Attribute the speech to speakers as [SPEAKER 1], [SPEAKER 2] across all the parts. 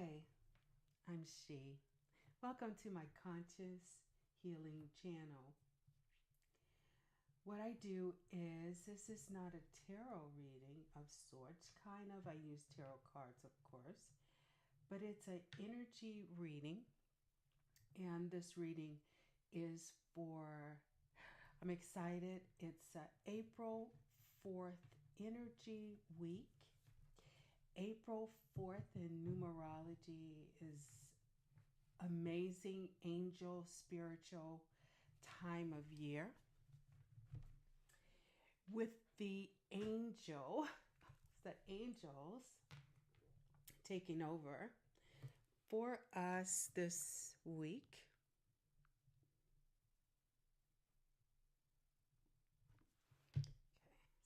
[SPEAKER 1] Hi, I'm She. Welcome to my conscious healing channel. What I do is, this is not a tarot reading of sorts, kind of. I use tarot cards, of course, but it's an energy reading. And this reading is for, I'm excited. It's April 4th Energy Week. April 4th in numerology is amazing angel spiritual time of year with the angels taking over for us this week.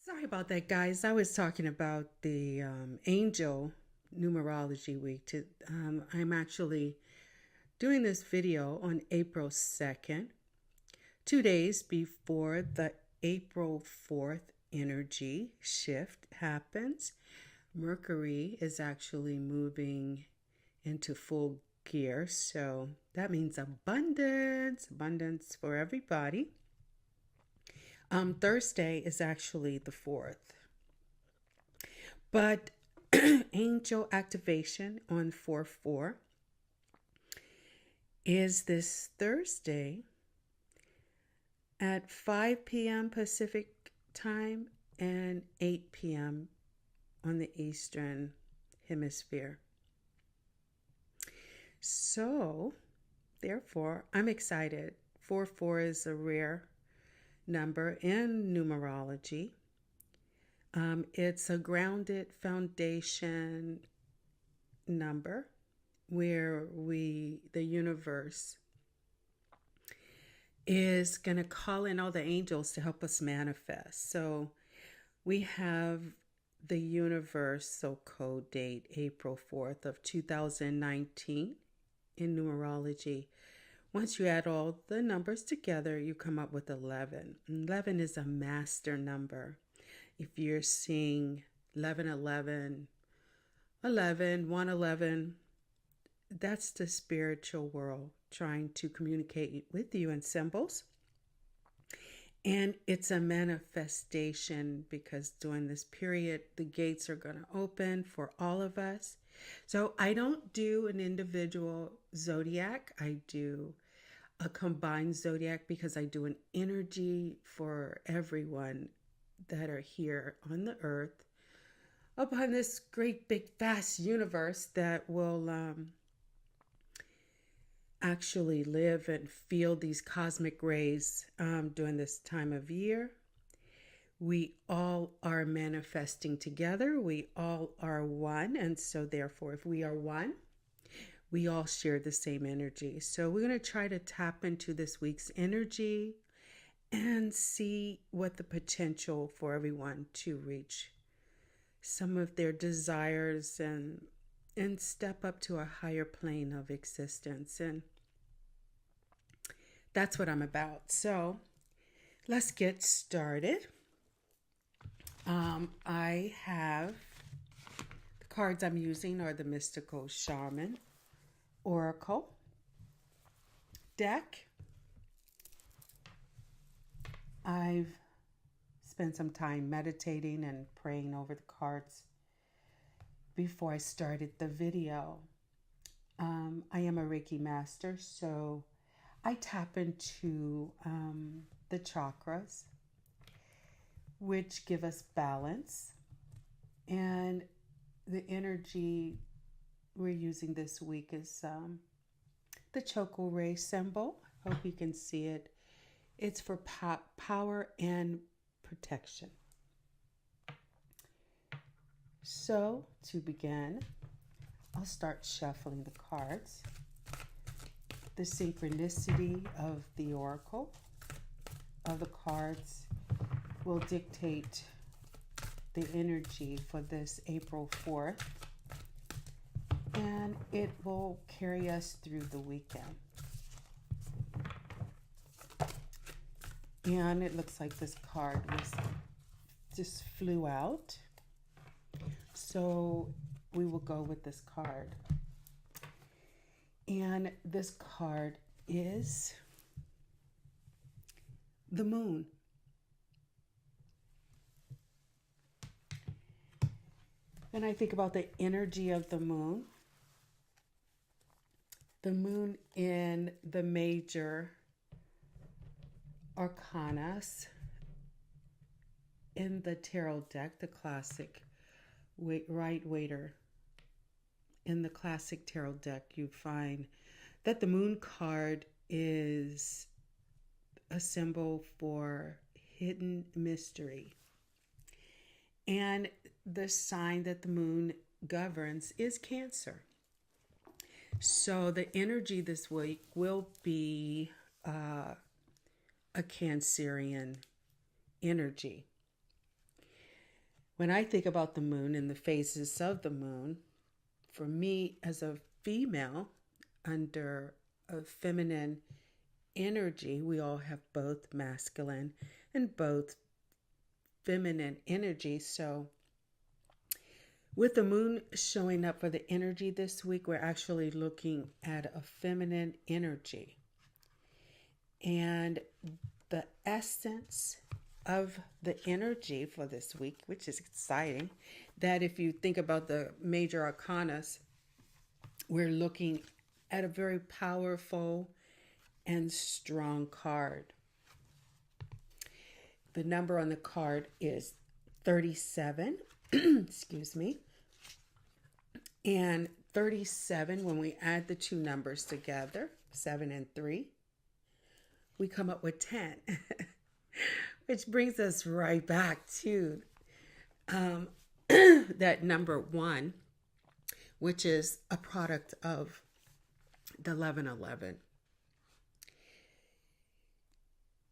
[SPEAKER 1] Sorry about that, guys. I was talking about the angel numerology week. I'm actually doing this video on April 2nd, 2 days before the April 4th energy shift happens. Mercury is actually moving into full gear, so that means abundance for everybody. Thursday is actually the 4th. But angel activation on 4/4 is this Thursday at 5 p.m. Pacific time and 8 p.m. on the Eastern Hemisphere. So, therefore, I'm excited. 4/4 is a rare number in numerology. It's a grounded foundation number where the universe is going to call in all the angels to help us manifest. So we have the universal code date, April 4th of 2019 in numerology. Once you add all the numbers together, you come up with 11. 11 is a master number. If you're seeing 1111, 111, that's the spiritual world trying to communicate with you in symbols. And it's a manifestation because during this period, the gates are going to open for all of us. So I don't do an individual zodiac. I do a combined zodiac because I do an energy for everyone that are here on the earth upon this great big vast universe that will actually live and feel these cosmic rays during this time of year. We all are manifesting together. We all are one. And so therefore, if we are one, we all share the same energy. So we're going to try to tap into this week's energy and see what the potential for everyone to reach some of their desires and step up to a higher plane of existence. And that's what I'm about. So let's get started. I have the cards I'm using are the Mystical Shaman Oracle deck. I've spent some time meditating and praying over the cards before I started the video. I am a Reiki master, so I tap into the chakras, which give us balance. And the energy we're using this week is the Choco Ray symbol. Hope you can see it. It's for power and protection. So to begin, I'll start shuffling the cards. The synchronicity of the oracle of the cards will dictate the energy for this April 4th, and it will carry us through the weekend. And it looks like this card just flew out. So we will go with this card. And this card is the moon. And I think about the energy of the moon in the major arcanas in the tarot deck, the classic right waiter. In the classic tarot deck, you find that the moon card is a symbol for hidden mystery. And the sign that the moon governs is Cancer. So the energy this week will be a Cancerian energy. When I think about the moon and the phases of the moon, for me as a female under a feminine energy, we all have both masculine and both feminine energy. So with the moon showing up for the energy this week, we're actually looking at a feminine energy. And the essence of the energy for this week, which is exciting, that if you think about the major arcanas, we're looking at a very powerful and strong card. The number on the card is 37. Excuse me. And 37, when we add the two numbers together, 7 and 3, we come up with 10. Which brings us right back to that number 1, which is a product of the 1111.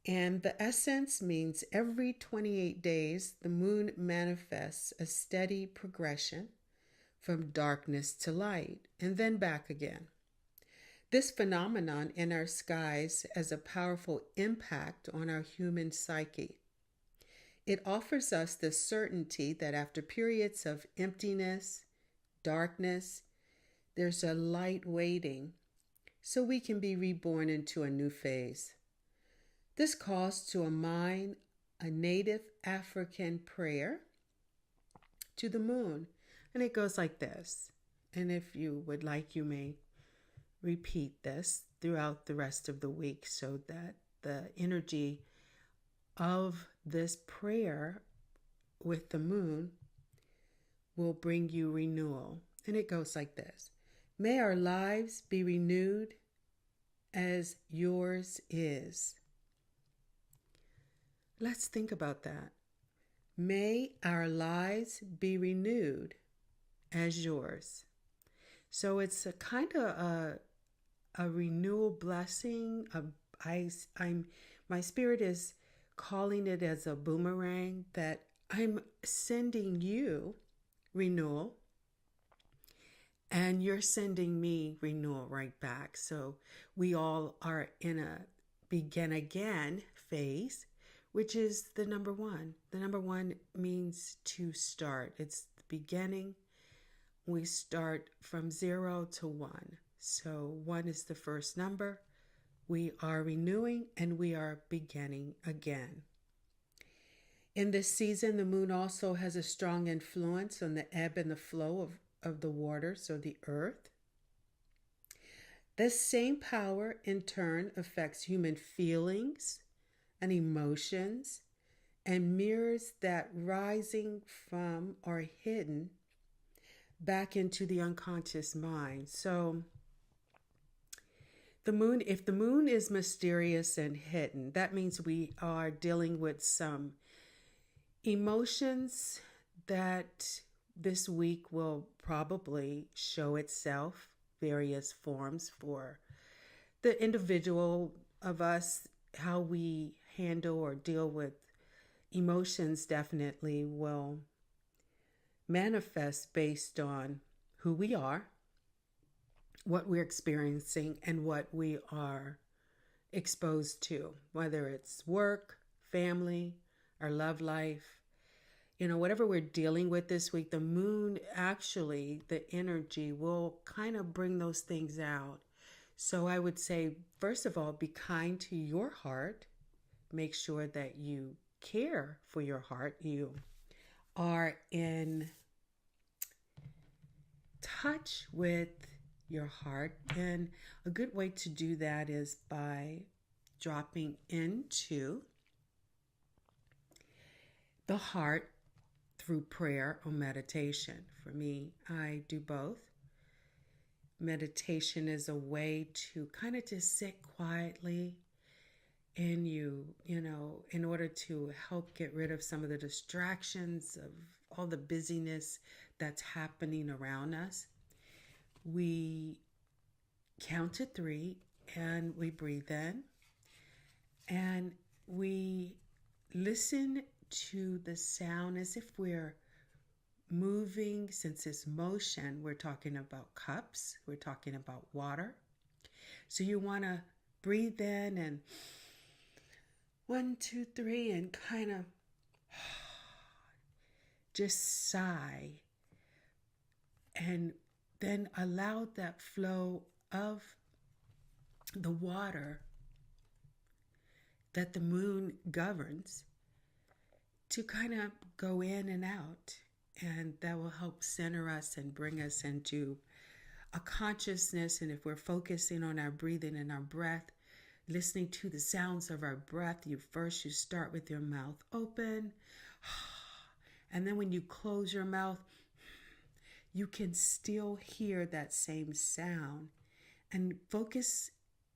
[SPEAKER 1] And the essence means every 28 days, the moon manifests a steady progression from darkness to light and then back again. This phenomenon in our skies has a powerful impact on our human psyche. It offers us the certainty that after periods of emptiness, darkness, there's a light waiting so we can be reborn into a new phase. This calls to mind a native African prayer to the moon, and it goes like this. And if you would like, you may repeat this throughout the rest of the week so that the energy of this prayer with the moon will bring you renewal. And it goes like this. May our lives be renewed as yours is. Let's think about that. May our lives be renewed as yours. So it's a kind of a renewal blessing. My spirit is calling it as a boomerang, that I'm sending you renewal and you're sending me renewal right back. So we all are in a begin again phase, which is the number 1. The number 1 means to start. It's the beginning. We start from 0 to 1. So 1 is the first number. We are renewing and we are beginning again. In this season, the moon also has a strong influence on the ebb and the flow of the water, so the earth. This same power in turn affects human feelings and emotions and mirrors that rising from or hidden back into the unconscious mind. So the moon, if the moon is mysterious and hidden, that means we are dealing with some emotions that this week will probably show itself various forms for the individual of us. How we handle or deal with emotions definitely will manifest based on who we are, what we're experiencing, and what we are exposed to, whether it's work, family, our love life. Whatever we're dealing with this week, the moon, actually, the energy will kind of bring those things out. So I would say, first of all, be kind to your heart. Make sure that you care for your heart. You are in touch with your heart. And a good way to do that is by dropping into the heart through prayer or meditation. For me, I do both. Meditation is a way to kind of just sit quietly in in order to help get rid of some of the distractions of all the busyness that's happening around us. We count to 3 and we breathe in and we listen to the sound as if we're moving. Since it's motion, we're talking about cups, we're talking about water. So you want to breathe in and 1, 2, 3 and kind of just sigh, and then allow that flow of the water that the moon governs to kind of go in and out. And that will help center us and bring us into a consciousness. And if we're focusing on our breathing and our breath, listening to the sounds of our breath, you start with your mouth open. And then when you close your mouth, you can still hear that same sound. And focus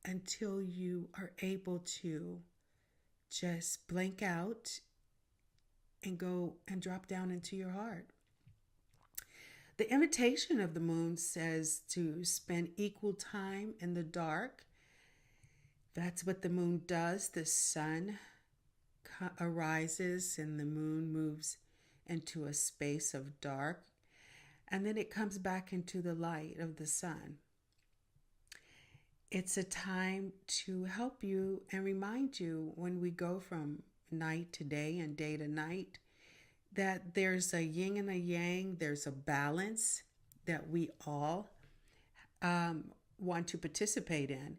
[SPEAKER 1] until you are able to just blank out and go and drop down into your heart. The invitation of the moon says to spend equal time in the dark. That's what the moon does. The sun arises and the moon moves into a space of dark, and then it comes back into the light of the sun. It's a time to help you and remind you, when we go from night to day and day to night, that there's a yin and a yang, there's a balance that we all want to participate in.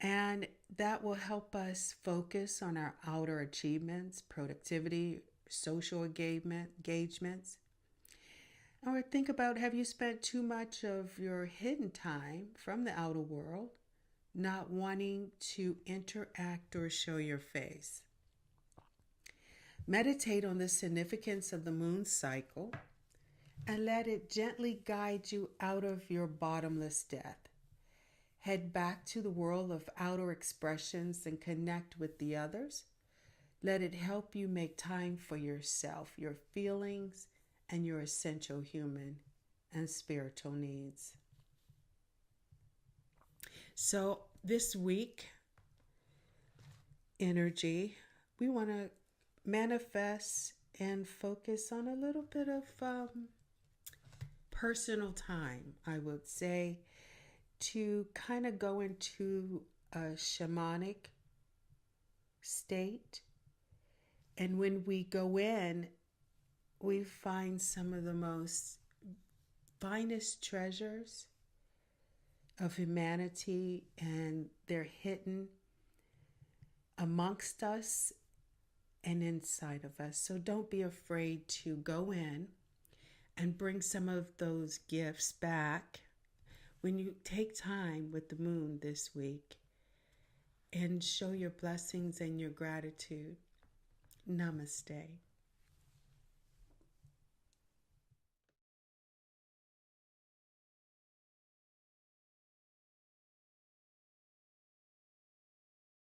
[SPEAKER 1] And that will help us focus on our outer achievements, productivity, social engagements. Or think about, have you spent too much of your hidden time from the outer world, not wanting to interact or show your face? Meditate on the significance of the moon cycle and let it gently guide you out of your bottomless death. Head back to the world of outer expressions and connect with the others. Let it help you make time for yourself, your feelings, and your essential human and spiritual needs. So this week, energy, we want to manifest and focus on a little bit of personal time, I would say, to kind of go into a shamanic state. And when we go in, we find some of the most finest treasures of humanity, and they're hidden amongst us and inside of us. So don't be afraid to go in and bring some of those gifts back when you take time with the moon this week and show your blessings and your gratitude. Namaste.